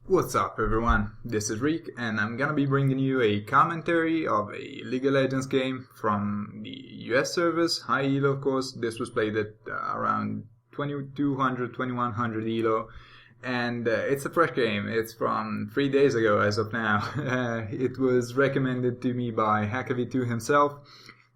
What's up everyone, this is Reek and I'm gonna be bringing you a commentary of a League of Legends game from the US servers, high elo of course. This was played at around 2200, 2100 elo and it's a fresh game. It's from 3 days ago as of now. It was recommended to me by h4ckerv2 himself,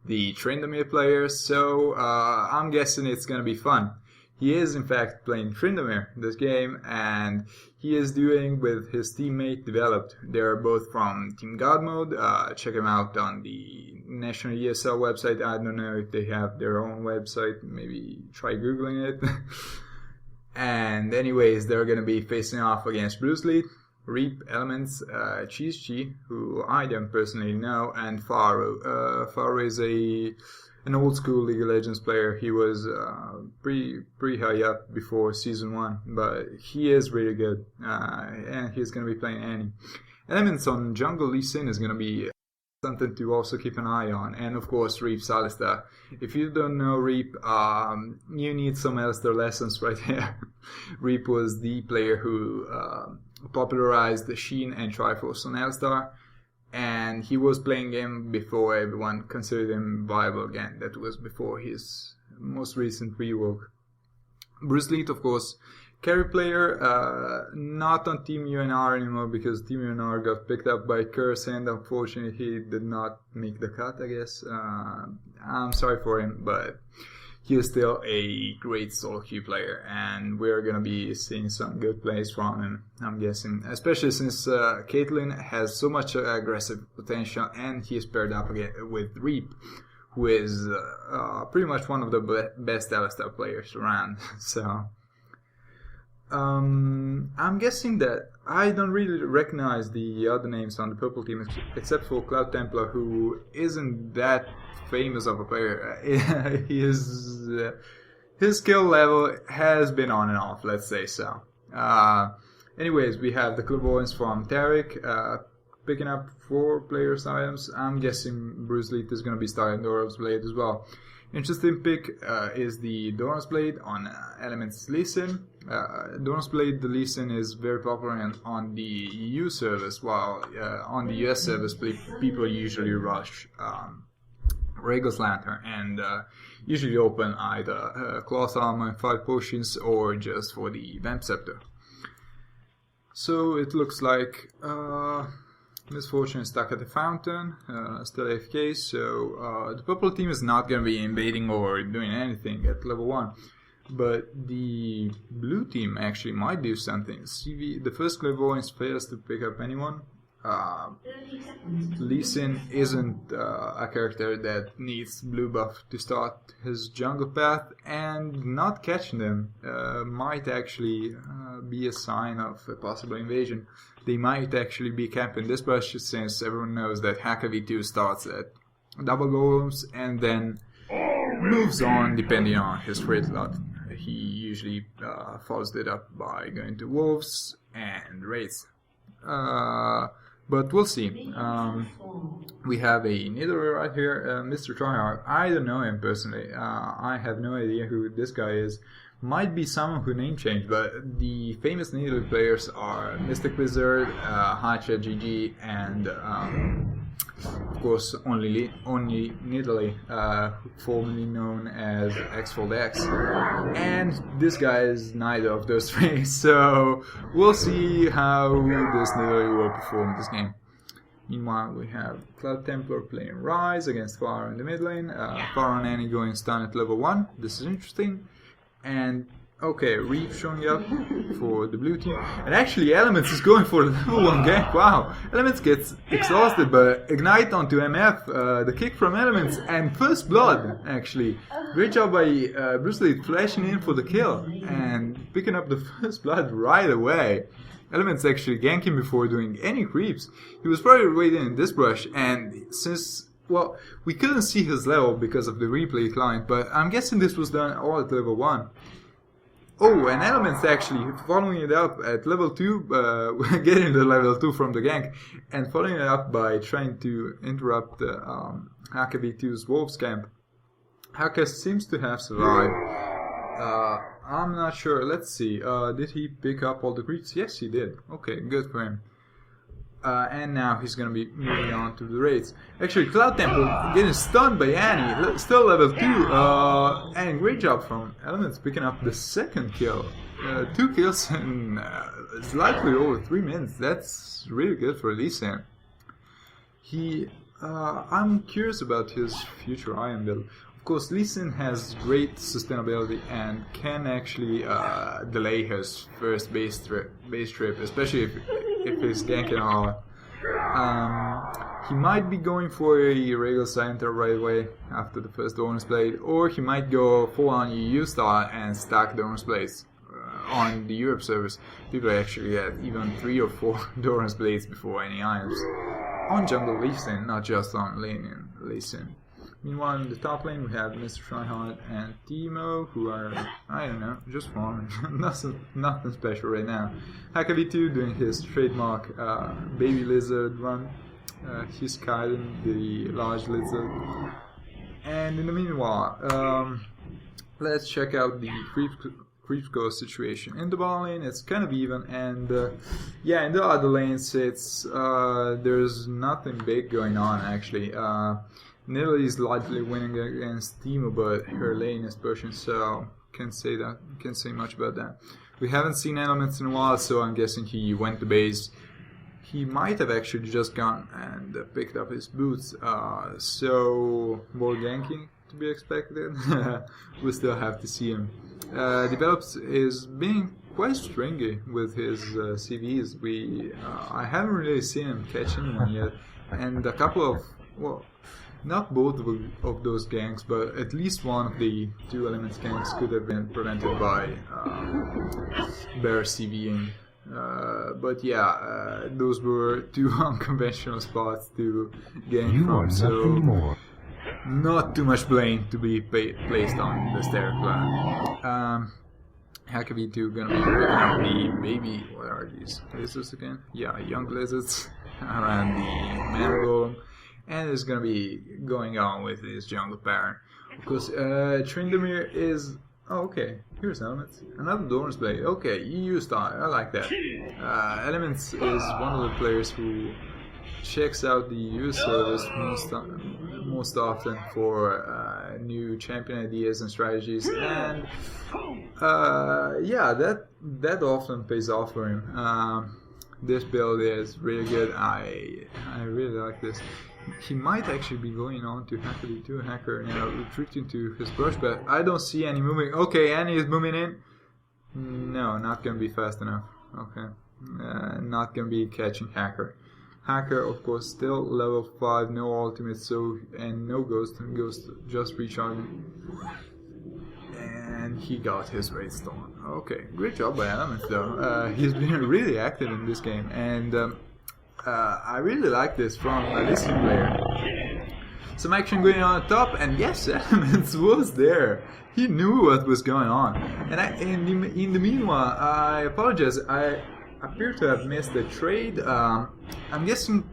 the Tryndamere player, so I'm guessing it's gonna be fun. He is in fact playing Tryndamere this game, and he is doing with his teammate Developed. They're both from Team God Mode. Check them out on the National ESL website. I don't know if they have their own website. Maybe try googling it. And anyways, they're gonna be facing off against Bruce Lee, Reap, Elements, Cheese, who I don't personally know, and Pharaoh. Pharaoh is an old school League of Legends player. He was pretty high up before Season 1, but he is really good, and he's going to be playing Annie. Elements on Jungle Lee Sin is going to be something to also keep an eye on, and of course Reap Alistar. If you don't know Reap, you need some Alistar lessons right here. Reap was the player who popularized the Sheen and Triforce on Alistar, and he was playing him before everyone considered him viable again. That was before his most recent rework. Bruce Lee, of course, carry player, not on Team UNR anymore because Team UNR got picked up by Curse and unfortunately he did not make the cut, I guess. I'm sorry for him, but he is still a great solo queue player, and we're gonna be seeing some good plays from him, I'm guessing. Especially since Caitlyn has so much aggressive potential, and he is paired up with Reap, who is pretty much one of the best Alistar players around. So I'm guessing that I don't really recognize the other names on the purple team except for Cloud Templar, who isn't that famous of a player. His skill level has been on and off, let's say so. Anyways, we have the Clairvoyance from Tarek, picking up 4 players' items. I'm guessing Bruce Lee is going to be starting Doran's Blade as well. Interesting pick is the Doran's Blade on Elements Lee Sin. Doran's Blade, the Lee Sin, is very popular on the EU service, while on the US service people usually rush Rhaegal's Lantern and usually open either Cloth Armor and 5 potions or just for the Vamp Scepter. So it looks like Misfortune is stuck at the fountain, still AFK, so the purple team is not going to be invading or doing anything at level 1. But the blue team actually might do something. CV, the first Clairvoyance fails to pick up anyone. Lee Sin isn't a character that needs blue buff to start his jungle path, and not catching them might actually be a sign of a possible invasion. They might actually be camping this bush, since everyone knows that h4ckerv2 starts at double golems and then moves on depending on his trade lot. He usually follows it up by going to wolves and raids. But we'll see. We have a Nidalee right here, Mr. Tryhard. I don't know him personally. I have no idea who this guy is. Might be someone who name changed, but the famous Nidalee players are Mystic Wizard, Hacha GG, and of course only Nidalee, formerly known as X4X. And this guy is neither of those 3, so we'll see how this Nidalee will perform this game. Meanwhile, we have Cloud Templar playing Rise against Pharaoh in the mid lane, Pharaoh and Annie going stun at level 1. This is interesting. And okay, Reap showing up for the blue team, and actually Elements is going for the level 1 gank. Wow, Elements gets exhausted, but Ignite onto MF, the kick from Elements, and first blood actually. Great job by Bruce Lee flashing in for the kill and picking up the first blood right away. Elements actually ganking before doing any creeps. He was probably waiting in this brush, and since, well, we couldn't see his level because of the replay client, but I'm guessing this was done all at level 1. Oh, and Elements actually following it up at level 2, getting the level 2 from the gank, and following it up by trying to interrupt h4ckerv2's Wolves camp. h4ckerv seems to have survived. I'm not sure. Let's see. Did he pick up all the creeps? Yes, he did. Okay, good for him. And now he's gonna be moving on to the raids. Actually, Cloud Temple getting stunned by Annie, still level 2. And great job from Elements picking up the second kill. 2 kills in slightly over 3 minutes. That's really good for Lee Sin. I'm curious about his future Iron build. Of course, Lee Sin has great sustainability and can actually delay his first base trip, especially if he's ganking all. He might be going for a regular center right away after the first Doran's Blade, or he might go full on EU style and stack Doran's Blades. On the Europe servers, people actually get even 3 or 4 Doran's Blades before any items. On jungle Lee Sin, not just on lane in Lee Sin. Meanwhile, in the top lane we have Mr. Tryhard and Timo, who are, I don't know, just farming. nothing special right now. h4ckerv2 doing his trademark baby lizard run. He's kiting the large lizard. And in the meanwhile, let's check out the creep ghost situation. In the bottom lane it's kind of even, and yeah, in the other lanes it's there's nothing big going on actually. Nidalee is likely winning against Timo, but her lane is pushing, so can't say much about that. We haven't seen Elements in a while, so I'm guessing he went to base. He might have actually just gone and picked up his boots, so more ganking to be expected. We still have to see him. Develops is being quite stringy with his CVs. I haven't really seen him catch anyone yet, and a couple of, well, not both of those ganks, but at least one of the 2 Elements ganks could have been prevented by bear CVing. But yeah, those were 2 unconventional spots to gank from, so not too much blame to be placed on the Stair clan. h4ckerv2 gonna be picking up the baby, what are these, lizards again? Yeah, young lizards around the man golem. And is gonna be going on with his jungle parent. Of course, Tryndamere is. Oh, okay. Here's Elements. Another Doran's Blade. Okay, EU style. I like that. Elements is one of the players who checks out the EU service most often for new champion ideas and strategies, and yeah, that often pays off for him. This build is really good. I really like this. He might actually be going on to h4ckerv2 hacker now, retreating to his brush, but I don't see any moving. Okay, Annie is moving in. No, not gonna be fast enough. Okay, not gonna be catching Hacker. Hacker, of course, still level 5, no ultimate, so and no ghost. Ghost just recharging, and he got his raid storm. Okay, great job by Elements though. He's been really active in this game, and I really like this from a listening player. Some action going on at top, and yes, Elements was there. He knew what was going on. And in the meanwhile, I apologize. I appear to have missed the trade. I'm guessing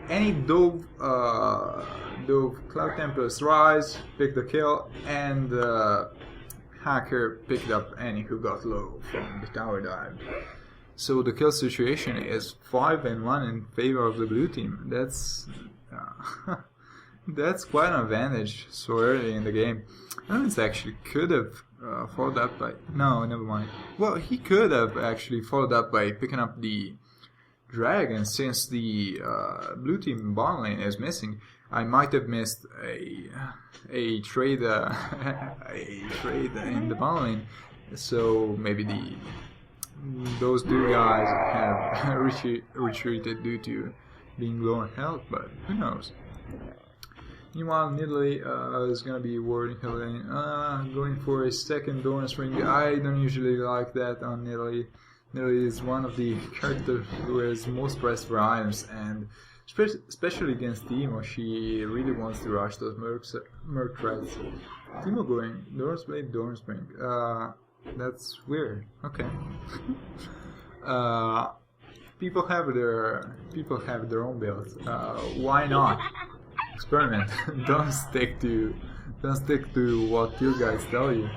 any Dove Cloud Templar's Rise picked the kill, and Hacker picked up any who got low from the tower dive. So the kill situation is 5-1 in favor of the blue team. That's that's quite an advantage so early in the game. Elements actually could have followed up by... No, never mind. Well, he could have actually followed up by picking up the dragon, since the blue team bottom lane is missing. I might have missed a trade in the bottom lane, so maybe those 2 guys have retreated due to being low on health, but who knows. Meanwhile, Nidalee is going to be warding her lane, going for a second Doran's Ring. I don't usually like that on Nidalee. Nidalee is one of the characters who is most pressed for items, and especially against Timo, she really wants to rush those merc threats. Timo going Doran's Blade, Doran's Ring. That's weird. Okay. People have their own builds. Why not? Experiment. Don't stick to what you guys tell you.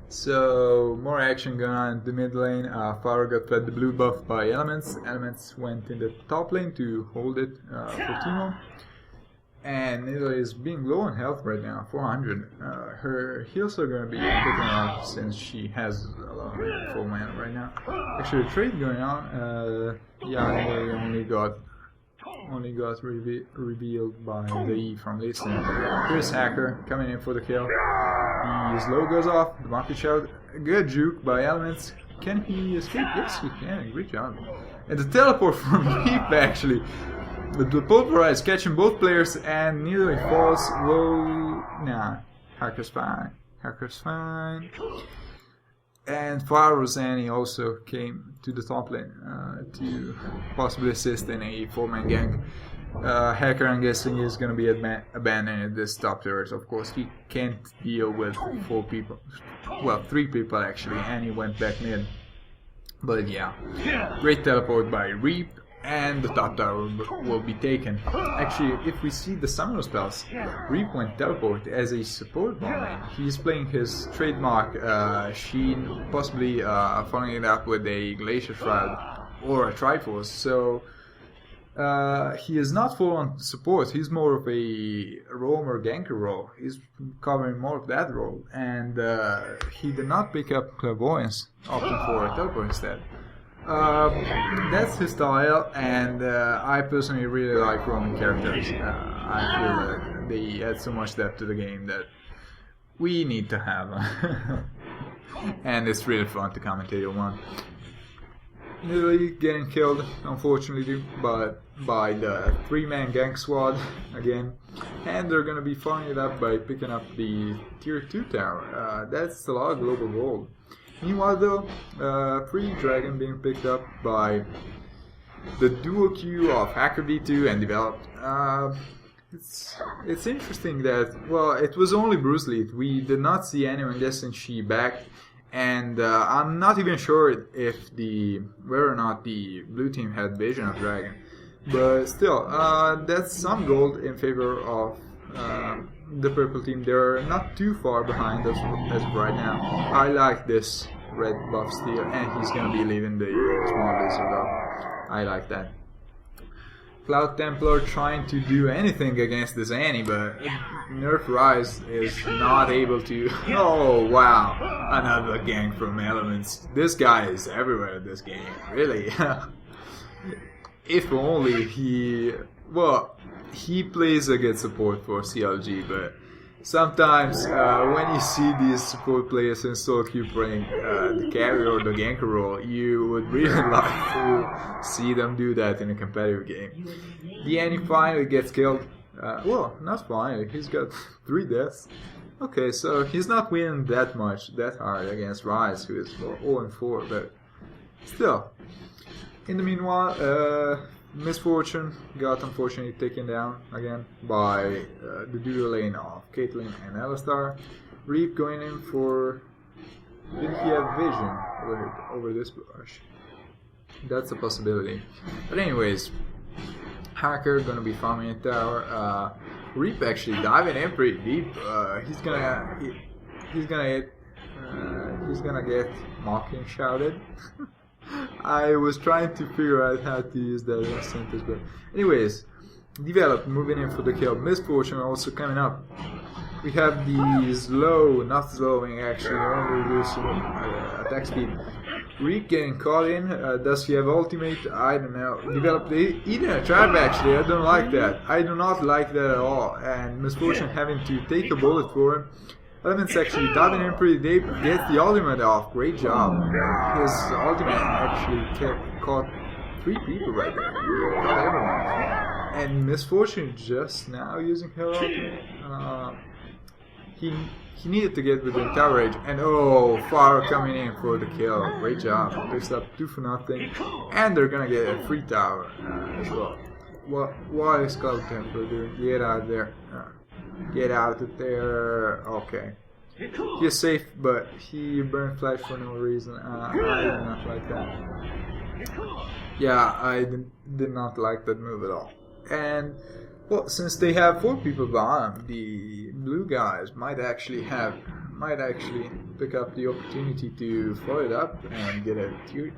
So more action going on in the mid lane. Faro got fed the blue buff by Elements. Elements went in the top lane to hold it for Teemo. And Nidalee is being low on health right now, 400. Her heals are going to be picking up since she has a lot of full mana right now. Actually, a trade going on. Yeah, Nidalee only got revealed by the E from Lee Sin. Here's Hacker coming in for the kill. The slow goes off, the market shout. Good juke by Elements. Can he escape? Yes, he can. Great job. And the teleport from Reap actually. With the pulverize catching both players and Nidalee falls low. Nah, Hacker's fine. Hacker's fine. And Faro's Annie also came to the top lane to possibly assist in a 4-man gank. Hacker, I'm guessing, is going to be abandoning this top turret. Of course, he can't deal with 4 people. Well, 3 people actually, and he went back mid. But yeah, great teleport by Reap. And the top tower will be taken. Actually, if we see the summoner spells, Reap went teleport as a support bot lane. He's playing his trademark Sheen, possibly following it up with a Glacier Shroud or a Triforce. So he is not full on support. He's more of a roamer ganker role. He's covering more of that role, and he did not pick up Clairvoyance, opting for a teleport instead. That's his style, and I personally really like roaming characters. I feel that they add so much depth to the game that we need to have. And it's really fun to commentate on one. Nidalee getting killed, unfortunately, but by the 3-man gank squad again. And they're gonna be following it up by picking up the tier 2 tower. That's a lot of global gold. Meanwhile though, free dragon being picked up by the duo queue of h4ckerv2 and developed. It's interesting that, well, it was only Bruce Lee. We did not see anyone guessing she backed, and I'm not even sure if whether or not the blue team had vision of dragon. But still, that's some gold in favor of the purple team. They're not too far behind us as of right now. I like this red buff steal, and he's gonna be leaving the small lizard up. I like that. Cloud Templar trying to do anything against this Annie, but Nerf Rise is not able to. Oh wow, another gank from Elements. This guy is everywhere in this game, really. If only he plays a good support for CLG, but sometimes when you see these support players in solo queue playing the carry or the ganker role, you would really like to see them do that in a competitive game. The Annie finally gets killed. Well, not finally, he's got 3 deaths. Okay, so he's not winning that hard against Rise, who is 0-4, but still. In the meanwhile, Misfortune got unfortunately taken down again by the duo lane of Caitlyn and Alistar. Reap going in for... Did he have vision over this brush? That's a possibility. But anyways, Hacker gonna be farming a tower. Reap actually diving in pretty deep. He's gonna get mocking shouted. I was trying to figure out how to use that in a sentence, but anyways, develop moving in for the kill. Misfortune also coming up. We have the slow, not slowing actually, only reducing attack speed. Reek getting caught in. Does he have ultimate? I don't know. Develop eating a trap actually. I don't like that. I do not like that at all. And Misfortune having to take a bullet for him. Elements actually diving in pretty deep, gets the ultimate off. Great job. His ultimate actually caught 3 people right there. Caught everyone. And Misfortune just now using her ultimate. He needed to get within tower range. And oh, Far coming in for the kill. Great job. Picks up 2 for nothing. And they're gonna get a free tower as well. What is Cloud Templar doing? Get out of there. Get out of there. Okay. He's safe, but he burned flash for no reason. I did not like that. Yeah, I did not like that move at all. And, well, since they have 4 people bottom, the blue guys might actually have might actually pick up the opportunity to follow it up and get another tier